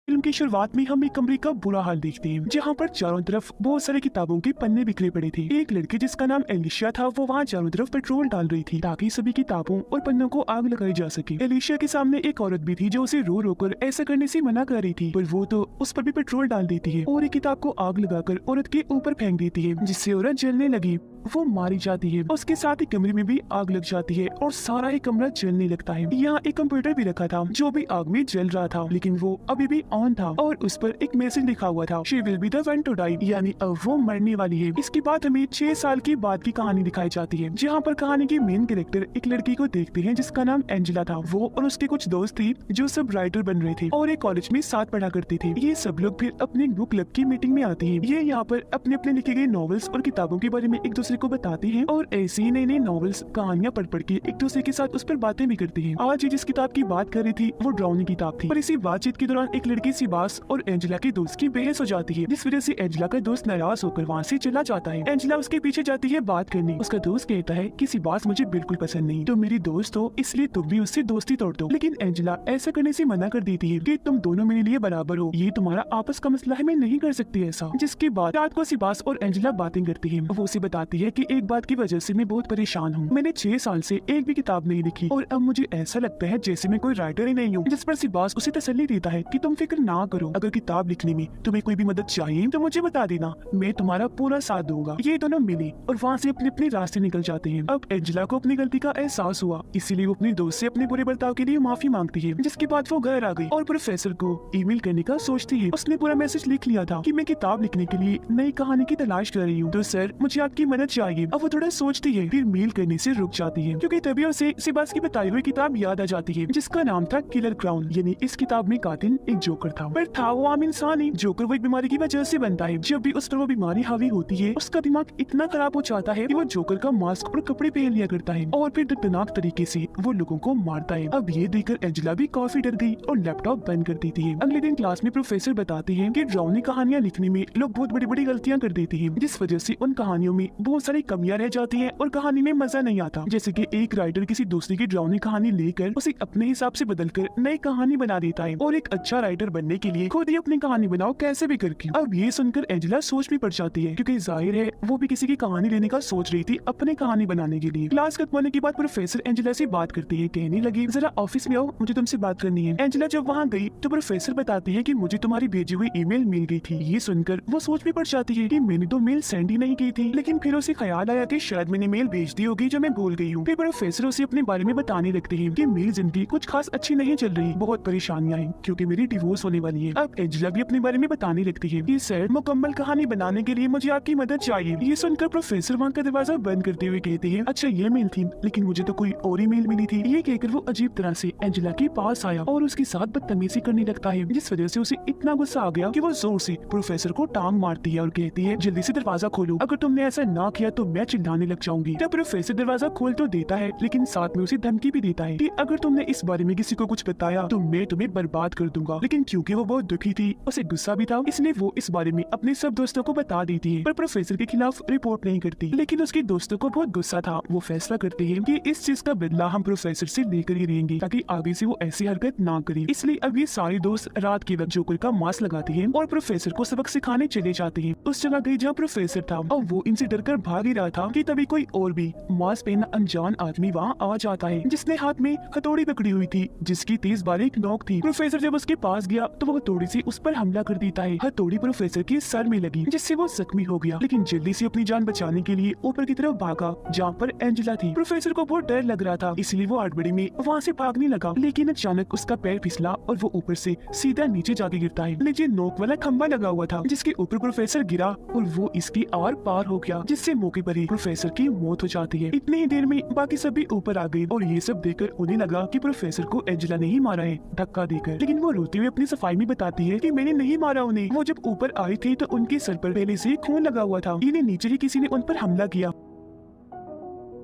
Film की शुरुआत में हम एक कमरे का बुरा हाल देखते हैं जहाँ पर चारों तरफ बहुत सारे किताबों के पन्ने बिखरे पड़े थे। एक लड़की जिसका नाम एलिशिया था वो वहाँ चारों तरफ पेट्रोल डाल रही थी ताकि सभी किताबों और पन्नों को आग लगाई जा सके। एलिशिया के सामने एक औरत भी थी जो उसे रो रो कर ऐसा करने से मना कर रही थी, पर वो तो उस पर भी पेट्रोल डाल देती है और एक किताब को आग लगाकर औरत के ऊपर फेंक देती है, जिससे औरत जलने लगी। वो मारी जाती है। उसके साथ ही कमरे में भी आग लग जाती है और सारा ही कमरा जलने लगता है। यहाँ एक कंप्यूटर भी रखा था जो भी आग में जल रहा था, लेकिन वो अभी भी ऑन था और उस पर एक मैसेज लिखा हुआ था, she will be the one to die, यानी अब वो मरने वाली है। इसके बाद हमें 6 साल के बाद की कहानी दिखाई जाती है, जहाँ पर कहानी की मेन कैरेक्टर एक लड़की को देखते हैं जिसका नाम एंजेला था। वो और उसके कुछ दोस्त थे जो सब राइटर बन रहे थे और एक कॉलेज में साथ पढ़ा करते थे। ये सब लोग फिर अपने बुक क्लब की मीटिंग में आते हैं। ये यहाँ पर अपने अपने लिखे गए नॉवेल्स और किताबों के बारे में एक दूसरे को बताते हैं और ऐसे ही नई नई नॉवेल्स कहानियां पढ़ के एक दूसरे के साथ उस पर बातें भी करते हैं। आज जिस किताब की बात कर रही थी वो ड्राउनी किताब थी, पर इसी बातचीत के दौरान एक लड़की सिबास और एंजेला के दोस्त की बहस हो जाती है, जिस वजह से एंजेला का दोस्त नाराज होकर वहाँ से चला जाता है। एंजेला उसके पीछे जाती है बात करने। उसका दोस्त कहता है कि सिबास मुझे बिल्कुल पसंद नहीं, तुम मेरी दोस्त हो इसलिए तुम भी उससे दोस्ती तोड़ दो। लेकिन एंजेला ऐसा करने से मना कर देती है कि तुम दोनों मेरे लिए बराबर हो, ये तुम्हारा आपस का मसला है, मैं नहीं कर सकती ऐसा। जिसके बाद रात को सिबास और एंजेला बातें करती है। वो उसे बताती है कि एक बात की वजह से मैं बहुत परेशान हूँ, मैंने 6 साल से एक भी किताब नहीं लिखी और अब मुझे ऐसा लगता है जैसे मैं कोई राइटर ही नहीं हूँ। जिस पर सिबास उसे तसल्ली देता है कि तुम फिक्र ना करो, अगर किताब लिखने में तुम्हें कोई भी मदद चाहिए तो मुझे बता देना, मैं तुम्हारा पूरा साथ दूंगा। ये दोनों मिले और वहाँ से अपने अपने रास्ते निकल जाते हैं। अब एंजेला को अपनी गलती का एहसास हुआ, इसीलिए वो अपने दोस्त से अपने बुरे बर्ताव के लिए माफी मांगती है। जिसके बाद वो घर आ गई और प्रोफेसर को ईमेल करने का सोचती है। उसने पूरा मैसेज लिख लिया था कि मैं किताब लिखने के लिए नई कहानी की तलाश कर रही हूँ, तो सर मुझे आपकी मदद चाहिए। अब वो थोड़ा सोचती है, फिर मेल करने से रुक जाती है क्योंकि तभी उसे सिबास की बताई हुई किताब याद आ जाती है जिसका नाम था किलर क्राउन, यानी इस किताब में कातिल एक जोकर था। पर था वो आम इंसान ही। जोकर वो एक बीमारी की वजह से बनता है। जब भी उस पर वो बीमारी हावी होती है उसका दिमाग इतना खराब हो जाता है कि वो जोकर का मास्क और कपड़े पहन लिया करता है और फिर दर्दनाक तरीके से वो लोगों को मारता है। अब ये देखकर एंजेला भी काफी डर गई और लैपटॉप बंद कर देती है। अगले दिन क्लास में प्रोफेसर बताते हैं कि ड्राउनी कहानियां लिखने में लोग बहुत बड़ी बड़ी गलतियां कर देते हैं, जिस वजह से उन कहानियों में बहुत सारी कमियां रह जाती है और कहानी में मजा नहीं आता। जैसे कि एक राइटर किसी दूसरे की ड्राउनी कहानी लेकर उसे अपने हिसाब से बदलकर नई कहानी बना देता है और एक अच्छा राइटर बनने के लिए खुद ही अपनी कहानी बनाओ कैसे भी करके। अब ये सुनकर एंजेला सोच में पड़ जाती है क्योंकि जाहिर है वो भी किसी की कहानी लेने का सोच रही थी अपनी कहानी बनाने के लिए। क्लास खत्म होने के बाद प्रोफेसर एंजेला से बात करती है, कहने लगी जरा ऑफिस में आओ, मुझे तुमसे बात करनी है। एंजेला जब वहाँ गई तो प्रोफेसर बताती है कि मुझे तुम्हारी भेजी हुई ईमेल मिल गई थी। ये सुनकर वो सोच में पड़ जाती है कि मैंने तो मेल सेंड ही नहीं की थी, लेकिन फिर उसे ख्याल आया कि शायद मैंने मेल भेज दी होगी जो मैं भूल गई हूँ। फिर प्रोफेसर उसे अपने बारे में बताने लगते हैं कि मेरी जिंदगी कुछ खास अच्छी नहीं चल रही, बहुत परेशानियां हैं क्योंकि मेरी डिवोर्स होने वाली है। अब एंजेला भी अपने बारे में बताने लगती है कि सर मुकम्मल कहानी बनाने के लिए मुझे आपकी मदद चाहिए। ये सुनकर प्रोफेसर वहाँ का दरवाजा बंद करते हुए कहते हैं, अच्छा ये मेल थी, लेकिन मुझे तो कोई और ही मेल मिली थी। ये कहकर वो अजीब तरह से एंजेला के पास आया और उसके साथ बदतमीजी करने लगता है, जिस वजह से उसे इतना गुस्सा आ गया कि वो जोर से प्रोफेसर को टांग मारती है और कहती है जल्दी से दरवाजा खोलो, अगर तुमने ऐसा ना किया तो मैं चिल्लाने लग जाऊंगी। तब प्रोफेसर दरवाजा खोल तो देता है, लेकिन साथ में उसे धमकी भी देता है कि अगर तुमने इस बारे में किसी को कुछ बताया तो मैं तुम्हें बर्बाद कर दूंगा। लेकिन क्योंकि वो बहुत दुखी थी, उसे गुस्सा भी था, इसलिए वो इस बारे में अपने सब दोस्तों को बता देती है, पर प्रोफेसर के खिलाफ रिपोर्ट नहीं करती। लेकिन उसके दोस्तों को बहुत गुस्सा था। वो फैसला करते हैं कि इस चीज का बदला हम प्रोफेसर से लेकर ही रहेंगे ताकि आगे से वो ऐसी हरकत ना करे। इसलिए अब ये सारे दोस्त रात के वक्त जोकर का मास्क लगाते हैं और प्रोफेसर को सबक सिखाने चले जाते हैं। उस जगह गई जहाँ प्रोफेसर था और वो इनसे डरकर भाग ही रहा था कि तभी कोई और भी मास्क पहना अनजान आदमी वहाँ आ जाता है, जिसने हाथ में हथौड़ी पकड़ी हुई थी जिसकी तेज बारीक नोक थी। प्रोफेसर जब उसके पास गया तो वो हथौड़ी से उस पर हमला कर देता है। हथौड़ी प्रोफेसर के सर में लगी जिससे वो जख्मी हो गया, लेकिन जल्दी से अपनी जान बचाने के लिए ऊपर की तरफ भागा जहाँ पर एंजेला थी। प्रोफेसर को बहुत डर लग रहा था, इसलिए वो हड़बड़ी में वहाँ से भागने लगा, लेकिन अचानक उसका पैर फिसला और वो ऊपर से सीधा नीचे जाके गिरता है। नीचे नोक वाला खंबा लगा हुआ था जिसके ऊपर प्रोफेसर गिरा और वो इसके आर पार हो गया, जिससे मौके पर ही प्रोफेसर की मौत हो जाती है। इतनी ही देर में बाकी सब भी ऊपर आ गए और ये सब देखकर उन्हें लगा कि प्रोफेसर को एंजेला ने ही मारा है धक्का देकर, लेकिन वो रोते हुए अपनी सफाई में बताती है कि मैंने नहीं मारा उन्हें। वो जब ऊपर आए थे तो उनके सर पर पहले से खून लगा हुआ था, इन्हें नीचे ही किसी ने उन पर हमला किया।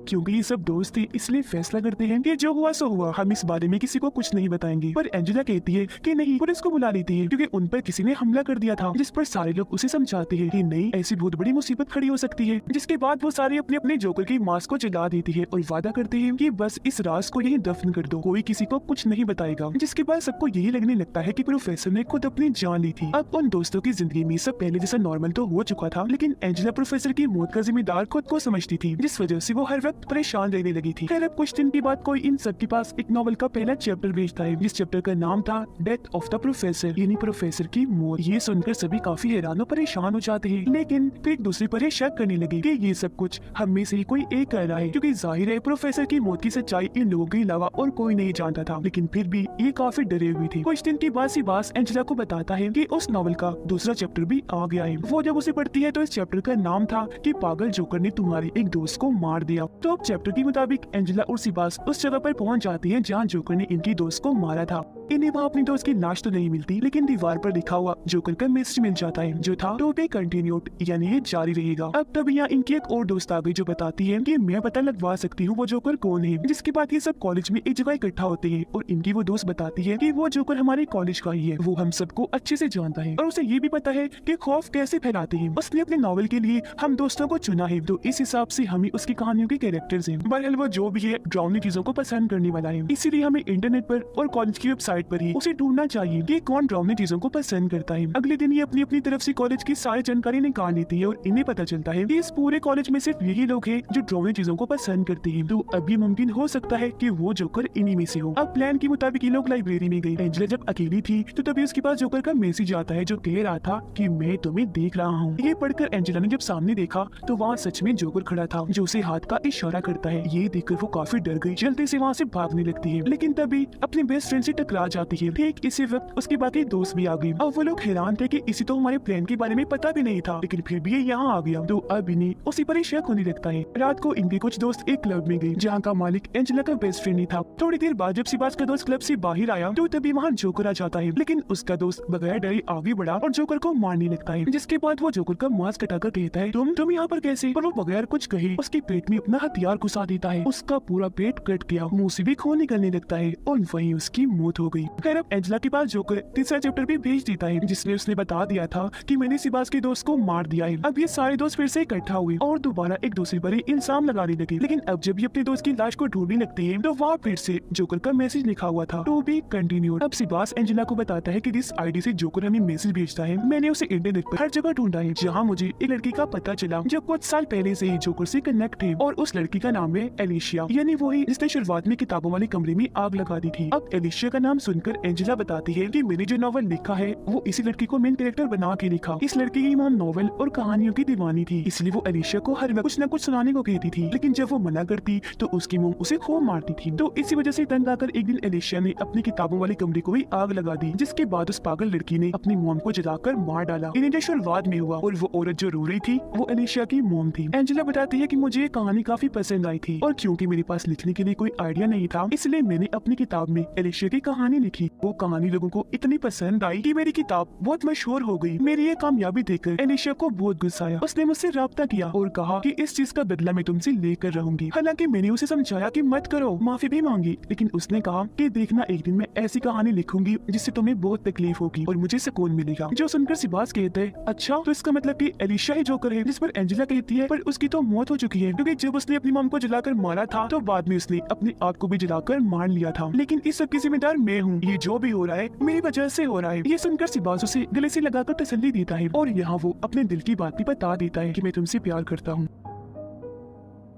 अब क्योंकि ये सब दोस्त थे इसलिए फैसला करते हैं कि जो हुआ सो हुआ, हम इस बारे में किसी को कुछ नहीं बताएंगे। पर एंजेला कहती है कि नहीं, पुलिस को बुला लेती है क्योंकि उन पर किसी ने हमला कर दिया था। जिस पर सारे लोग उसे समझाते हैं कि नहीं, ऐसी बहुत बड़ी मुसीबत खड़ी हो सकती है। जिसके बाद वो सारे अपने अपने जोकर की मास्क को जला देती है और वादा करते हैं कि बस इस राज को यही दफन कर दो, कोई किसी को कुछ नहीं बताएगा। जिसके बाद सबको यही लगने लगता है कि प्रोफेसर ने खुद अपनी जान ली थी। अब उन दोस्तों की जिंदगी में सब पहले जैसा नॉर्मल तो हो चुका था, लेकिन एंजेला प्रोफेसर की मौत का जिम्मेदार खुद को समझती थी, जिस वजह से वो हर वक्त परेशान रहने लगी थी। खैर अब कुछ दिन के बाद कोई इन सब के पास एक नॉवल का पहला चैप्टर भेजता है, जिस चैप्टर का नाम था डेथ ऑफ द प्रोफेसर, यानी प्रोफेसर की मौत। ये सुनकर सभी काफी हैरान और परेशान हो जाते हैं, लेकिन फिर एक दूसरे पर शक करने लगे कि ये सब कुछ हम में से ही कोई एक कर रहा है, क्योंकि जाहिर है प्रोफेसर की मौत की सच्चाई इन लोगों के अलावा और कोई नहीं जानता था। लेकिन फिर भी ये काफी डरे हुए थे। कुछ दिन के बाद सिबास एंजेला को बताता है कि उस नॉवल का दूसरा चैप्टर भी आ गया है। वो जब उसे पढ़ती है तो इस चैप्टर का नाम था कि पागल जोकर ने तुम्हारे एक दोस्त को मार दिया। तो अब चैप्टर के मुताबिक एंजेला और सिबास उस जगह पर पहुंच जाती है जहां जोकर ने इनकी दोस्त को मारा था। इन्हें वहाँ अपनी दोस्त की लाश तो नहीं मिलती, लेकिन दीवार पर लिखा हुआ जोकर का मैसेज मिल जाता है जो था टू बी कंटिन्यूड, यानी ये जारी रहेगा। अब तब यहाँ इनकी एक और दोस्त आ गई जो बताती है कि मैं पता लगवा सकती हूँ वो जोकर कौन है। जिसके बाद ये सब कॉलेज में एक जगह इकट्ठा होते हैं और इनकी वो दोस्त बताती है कि वो जोकर हमारे कॉलेज का ही है, वो हम सबको अच्छे से जानता है और उसे ये भी पता है कि खौफ कैसे फैलाते हैं। उसने अपने नॉवल के लिए हम दोस्तों को चुना है, तो इस हिसाब से हम ही उसकी कहानियों के कैरेक्टर्स हैं। बहरहाल वो जो भी है ड्राउनी चीजों को पसंद करने वाला है, इसीलिए हमें इंटरनेट पर और कॉलेज की वेबसाइट पर ही उसे ढूंढना चाहिए कि कौन ड्राउनी चीजों को पसंद करता है। अगले दिन ये अपनी अपनी तरफ से कॉलेज की सारी जानकारी निकाल लेती है और इन्हें पता चलता है कि इस पूरे कॉलेज में सिर्फ यही लोग हैं जो ड्राउनी चीजों को पसंद करते हैं। तो अब ये मुमकिन हो सकता है कि वो जोकर इन्हीं में से हो। अब प्लान के मुताबिक ये लोग लाइब्रेरी में गई। एंजेला जब अकेली थी तो तभी उसके पास जोकर का मैसेज आता है जो कह रहा था कि मैं तुम्हें देख रहा हूँ। ये पढ़कर एंजेला ने जब सामने देखा तो वहाँ सच में जोकर खड़ा था जो उसे हाथ का इशारा करता है। ये देखकर वो काफी डर गई, जल्दी से वहाँ से भागने लगती है, लेकिन तभी अपने बेस्ट फ्रेंड से टकरा जाती है। ठीक इसी वक्त उसके बाकी दोस्त भी आ गई। अब वो लोग हैरान थे कि इसी तो हमारे प्लान के बारे में पता भी नहीं था, लेकिन फिर भी ये यहाँ आ गया। तो अब इन्हें उसी पर ही शक होने लगता है। रात को इनके कुछ दोस्त एक क्लब में गए जहाँ का मालिक एंजेला का बेस्ट फ्रेंड ही था। थोड़ी देर बाद जब सिबास का दोस्त क्लब से बाहर आया तो तभी वहाँ जोकर आ जाता है, लेकिन उसका दोस्त बगैर डरे आगे बढ़ा और जोकर को मारने लगता है। जिसके बाद वो जोकर का मास्क हटाकर कहता है तुम यहाँ पर कैसे? पर वो बगैर कुछ कहे उसके पेट में अपना हथियार घुसा देता है। उसका पूरा पेट कट गया, मुंह से भी खून निकलने लगता है और वहीं उसकी मौत हो गई। खैर अब एंजेला के पास जोकर तीसरा चैप्टर भी भेज देता है जिसमें उसने बता दिया था कि मैंने सिबास के दोस्त को मार दिया है। अब ये सारे दोस्त फिर से इकट्ठा हुए और दोबारा एक दूसरे पर इल्जाम लगाने लगे। लेकिन अब जब ये अपने दोस्त की लाश को ढूंढने लगते हैं तो वहाँ फिर से जोकर का मैसेज लिखा हुआ था टू बी कंटिन्यूड। अब सिबास एंजेला को बताता है कि जिस आईडी से जोकर हमें मैसेज भेजता है मैंने उसे इंटरनेट पर हर जगह ढूंढा है, जहाँ मुझे एक लड़की का पता चला जो कुछ साल पहले से ही जोकर से कनेक्ट है और उस लड़की का नाम है एलिशिया, यानी वही जिसने शुरुआत में किताबों वाले कमरे में आग लगा दी थी। अब एलिशिया का नाम सुनकर एंजेला बताती है कि मैंने जो नॉवल लिखा है वो इसी लड़की को मेन कैरेक्टर बना के लिखा। इस लड़की की मां नॉवल और कहानियों की दीवानी थी, इसलिए वो एलिशिया को हर वक्त कुछ न कुछ सुनाने को कहती थी, लेकिन जब वो मना करती तो उसकी मोम उसे खूब मारती थी। तो इसी वजह से तंग आकर एक दिन एलिशिया ने अपनी किताबों वाले कमरे को भी आग लगा दी, जिसके बाद उस पागल लड़की ने अपनी मोम को जलाकर मार डाला। इन्हें जो शुरुआत में हुआ और वो औरत जो रो रही थी वो एलिशिया की मोम थी। एंजेला बताती है कि मुझे ये कहानी काफी पसंद आई थी और क्योंकि मेरे पास लिखने के लिए कोई आइडिया नहीं था इसलिए मैंने अपनी किताब में एलिशिया की कहानी लिखी। वो कहानी लोगों को इतनी पसंद आई कि मेरी किताब बहुत मशहूर हो गई। मेरी ये कामयाबी देखकर एलिशिया को बहुत गुस्सा आया। उसने मुझसे राब्ता किया और कहा कि इस चीज का बदला मैं तुमसे लेकर रहूंगी। हालांकि मैंने उसे समझाया कि मत करो, माफी भी मांगी, लेकिन उसने कहा कि देखना एक दिन मैं ऐसी कहानी लिखूंगी जिससे तुम्हें बहुत तकलीफ होगी और मुझे सुकून मिलेगा। जो सुनकर सिबास कहते हैं अच्छा तो इसका मतलब कि एलिशिया ही जोकर है, जिस पर एंजेला कहती है पर उसकी तो मौत हो चुकी है क्योंकि जब उसने अपनी मॉम को जलाकर मारा था तो बाद में उसने अपने आप को भी जलाकर मार लिया था। लेकिन इस सब की जिम्मेदार मैं हूँ, ये जो भी हो रहा है मेरी वजह से हो रहा है। ये सुनकर सिबास उसे गले से लगाकर तसल्ली देता है और यहाँ वो अपने दिल की बात भी बता देता है कि मैं तुमसे प्यार करता हूँ।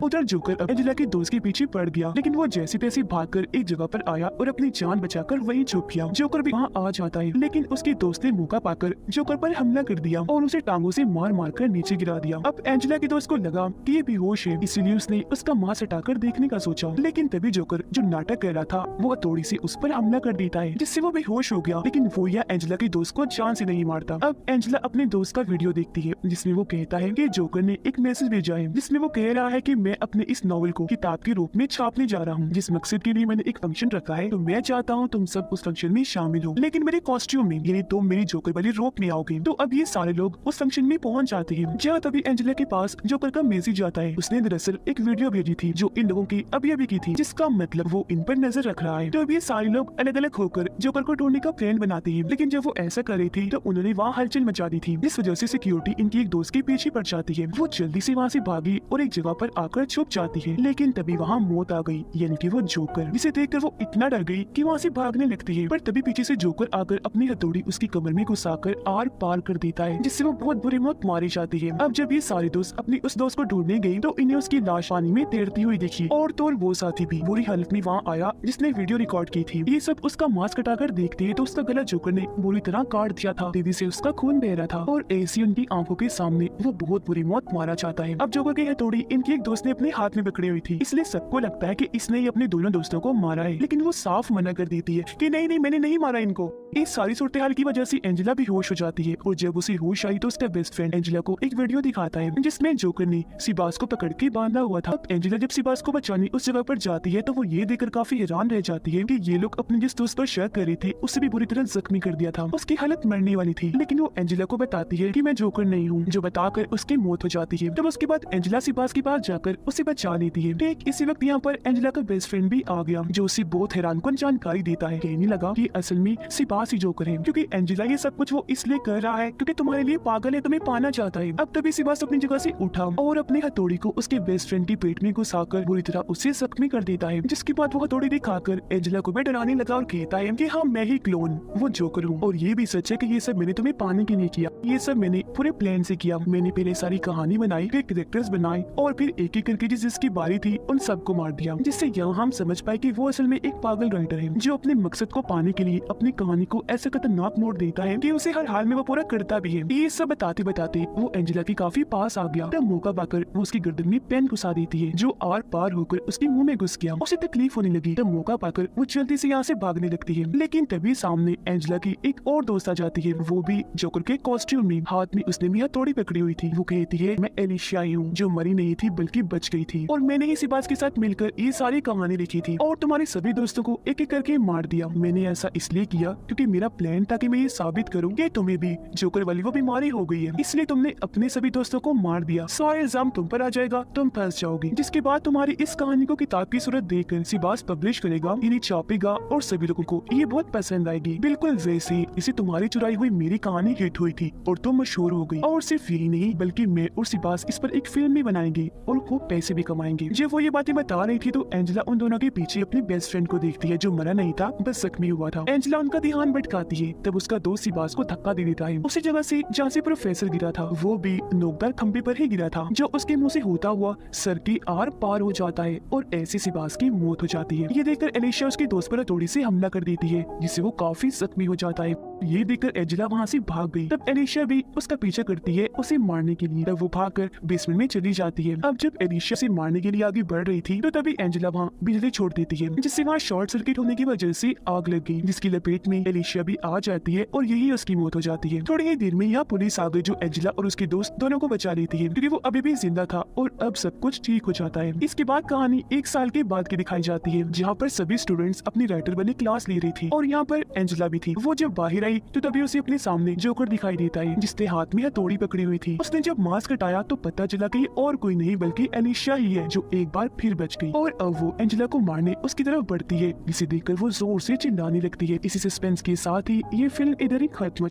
उधर जोकर अब एंजेला के दोस्त के पीछे पड़ गया, लेकिन वो जैसे तैसे भागकर एक जगह पर आया और अपनी जान बचाकर वहीं छुप गया। जोकर भी वहाँ आ जाता है, लेकिन उसके दोस्त ने मौका पाकर जोकर पर हमला कर दिया और उसे टांगों से मार मार कर नीचे गिरा दिया। अब एंजेला के दोस्त को लगा कि ये बेहोश है, इसीलिए उसने उसका मांस हटाकर देखने का सोचा, लेकिन तभी जोकर जो नाटक कर रहा था वो हथौड़ी से उस पर हमला कर देता है जिससे वो बेहोश हो गया। लेकिन वो यह एंजेला के दोस्त को जान से नहीं मारता। अब एंजेला अपने दोस्त का वीडियो देखती है जिसमें वो कहता है कि जोकर ने एक मैसेज भेजा है जिसमें वो कह रहा है कि मैं अपने इस नॉवल को किताब के रूप में छापने जा रहा हूँ, जिस मकसद के लिए मैंने एक फंक्शन रखा है। तो मैं चाहता हूँ तुम सब उस फंक्शन में शामिल हो, लेकिन मेरे कॉस्ट्यूम में, यानी तुम मेरी जोकर वाली रोप में आओगे। तो अब ये सारे लोग उस फंक्शन में पहुंच जाते हैं, जहाँ तभी एंजेला के पास जोकर का मैसेज आता है। उसने दरअसल एक वीडियो भेजी थी जो इन लोगों की अभी की थी, जिसका मतलब वो इन पर नजर रख रहा है। तो अब ये सारे लोग अलग अलग होकर जोकर को ढूंढने का प्लान बनाते हैं, लेकिन जब वो ऐसा कर रही थी तो उन्होंने वहाँ हलचल मचा दी थी। इस वजह से सिक्योरिटी इनकी एक दोस्त के पीछे पड़ जाती है। वो जल्दी से वहाँ से भागी और एक जगह पर आकर छुप जाती है, लेकिन तभी वहाँ मौत आ गई, यानी कि वो जोकर, जिसे देखकर वो इतना डर गई कि वहाँ से भागने लगती है। पर तभी पीछे से जोकर आकर अपनी हथौड़ी उसकी कमर में घुसाकर आर पार कर देता है, जिससे वो बहुत बुरी मौत मारी जाती है। अब जब ये सारे दोस्त अपनी उस दोस्त को ढूंढने गए तो इन्हें उसकी लाश पानी में तैरती हुई दिखी, और तो वो साथी भी बुरी हालत में वहाँ आया जिसने वीडियो रिकॉर्ड की थी। ये सब उसका मास्क हटाकर देखते हैं तो उसका गला जोकर ने बुरी तरह काट दिया था, तेजी से उसका खून बह रहा था, और ऐसी उनकी आंखों के सामने वो बहुत बुरी मौत मारा चाहता है। अब जोकर की हथौड़ी इनकी एक दोस्त ने अपने हाथ में पकड़ी हुई थी, इसलिए सबको लगता है कि इसने ही अपने दोनों दोस्तों को मारा है, लेकिन वो साफ मना कर देती है कि नहीं नहीं, मैंने नहीं मारा इनको। इस सारी सूरत हाल की वजह से एंजेला भी होश हो जाती है, और जब उसे होश आई तो उसका बेस्ट फ्रेंड एंजेला को एक वीडियो दिखाता है जिसमें जोकर ने सिबास को पकड़ के बांधा हुआ था। अब एंजेला जब सिबास को बचाने उस जगह पर जाती है तो वो ये देखकर काफी हैरान रह जाती है कि ये लोग अपने जिस दोस्त पर शक कर रहे थे उसे भी बुरी तरह जख्मी कर दिया था। उसकी हालत मरने वाली थी, लेकिन वो एंजेला को बताती है कि मैं जोकर नहीं हूँ, जो बताकर उसकी मौत हो जाती है। तब उसके बाद एंजेला सिबास के पास जाकर उसे बचा लेती है। ठीक इसी वक्त यहाँ पर एंजेला का बेस्ट फ्रेंड भी आ गया, जो उसे बहुत हैरानकुन जानकारी देता है। कहने लगा कि असल में सिबास ही जोकर है, क्योंकि एंजेला ये सब कुछ वो इसलिए कर रहा है क्योंकि तुम्हारे लिए पागल है, तुम्हें पाना चाहता है। अब तभी सिबास अपनी जगह से उठा और अपनी हथौड़ी को उसके बेस्ट फ्रेंड के पेट में घुसाकर बुरी तरह उसे जख्मी कर देता है, जिसके बाद वो हथौड़ी दिखाकर एंजेला को भी डराने लगा और कहता है कि हाँ, मैं ही क्लोन वो जोकर हूँ, और ये भी सच है कि ये सब मैंने तुम्हें पाने के लिए किया, ये सब मैंने पूरे प्लान से किया। मैंने पहले सारी कहानी बनाई, फिर कैरेक्टर्स बनाए, और फिर एक एक करके जिसकी बारी थी उन सबको मार दिया, जिससे यहाँ हम समझ पाए कि वो असल में एक पागल राइटर है, जो अपने मकसद को पाने के लिए अपनी कहानी को ऐसा खतरनाक मोड़ देता है कि उसे हर हाल में वो पूरा करता भी है। ये सब बताते बताते वो एंजेला के काफी पास आ गया। तब मौका पाकर वो उसकी गर्दन में पेन घुसा देती है, जो आर पार होकर उसके मुंह में घुस गया। उसे तकलीफ होने लगी। तब मौका पाकर वो जल्दी से यहाँ से भागने लगती है, लेकिन तभी सामने एंजेला की एक और दोस्त आ जाती है, वो भी जोकर के कॉस्ट्यूम में, हाथ में उसने भी हथौड़ी पकड़ी हुई थी। वो कहती है मैं एलिशिया हूँ, जो मरी नहीं थी बल्कि बच गई थी, और मैंने ही सिबास के साथ मिलकर ये सारी कहानी लिखी थी और तुम्हारे सभी दोस्तों को एक एक करके मार दिया। मैंने ऐसा इसलिए किया क्योंकि मेरा प्लान था कि मैं ये साबित करूँ कि तुम्हें भी जोकर वाली वो बीमारी हो गई है, इसलिए तुमने अपने सभी दोस्तों को मार दिया। सारा इल्जाम तुम पर आ जाएगा, तुम फंस जाओगे, जिसके बाद तुम्हारी इस कहानी को किताब की सूरत देकर सिबास पब्लिश करेगा, इन्हें छापेगा और सभी लोगों को ये बहुत पसंद आएगी, बिल्कुल वैसे इसे तुम्हारी चुराई हुई मेरी कहानी हिट हुई थी और तुम मशहूर हो गई। और सिर्फ यही नहीं बल्कि मैं और सिबास इस पर एक फिल्म भी बनाएंगे और खूब पैसे भी कमाएंगे। जब वो ये बातें बता रही थी तो एंजेला उन दोनों के पीछे अपने बेस्ट फ्रेंड को देखती है, जो मरा नहीं था बस जख्मी हुआ था। एंजेला उनका ध्यान भटकाती है, तब उसका दोस्त सिबास को धक्का दे देता है उसी जगह से जहाँ से प्रोफेसर गिरा था। वो भी नोकदार खंबे पर ही गिरा था, जो उसके मुंह से होता हुआ सर के आर पार हो जाता है और ऐसे सिबास की मौत हो जाती है। ये देखकर एलिशिया उसके दोस्त पर हथौड़ी से हमला कर देती है, जिससे वो काफी जख्मी हो जाता है। ये देखकर एंजेला वहाँ से भाग गई। तब एलिशिया भी उसका पीछा करती है उसे मारने के लिए। तब वो भागकर बेसमेंट में चली जाती है। अब जब एलिशिया से मारने के लिए आगे बढ़ रही थी तो तभी एंजेला वहाँ बिजली छोड़ देती है, जिससे वहाँ शॉर्ट सर्किट होने की वजह से आग लग गई, जिसकी लपेट में एलिशिया भी आ जाती है और यही उसकी मौत हो जाती है। थोड़ी ही देर में यहाँ पुलिस आ गई, जो एंजेला और उसके दोस्त दोनों को बचा लेती है, क्योंकि वो अभी भी जिंदा था और अब सब कुछ ठीक हो जाता है। इसके बाद कहानी 1 साल के बाद की दिखाई जाती है, जहाँ पर सभी स्टूडेंट्स अपनी राइटर वाली क्लास ले रही थी और यहाँ पर एंजेला भी थी। वो जब बाहर आई तो तभी उसे अपने सामने जोकर दिखाई देता है, जिसने हाथ में हथौड़ी पकड़ी हुई थी। उसने जब मास्क हटाया तो पता चला कि और कोई नहीं बल्कि एलिशिया ही है, जो एक बार फिर बच गई और अब वो एंजेला को मारने उसकी तरफ बढ़ती है, जिसे देखकर वो जोर से चिल्लाने लगती है। इसी सस्पेंस के साथ ही ये फिल्म इधर ही खत्म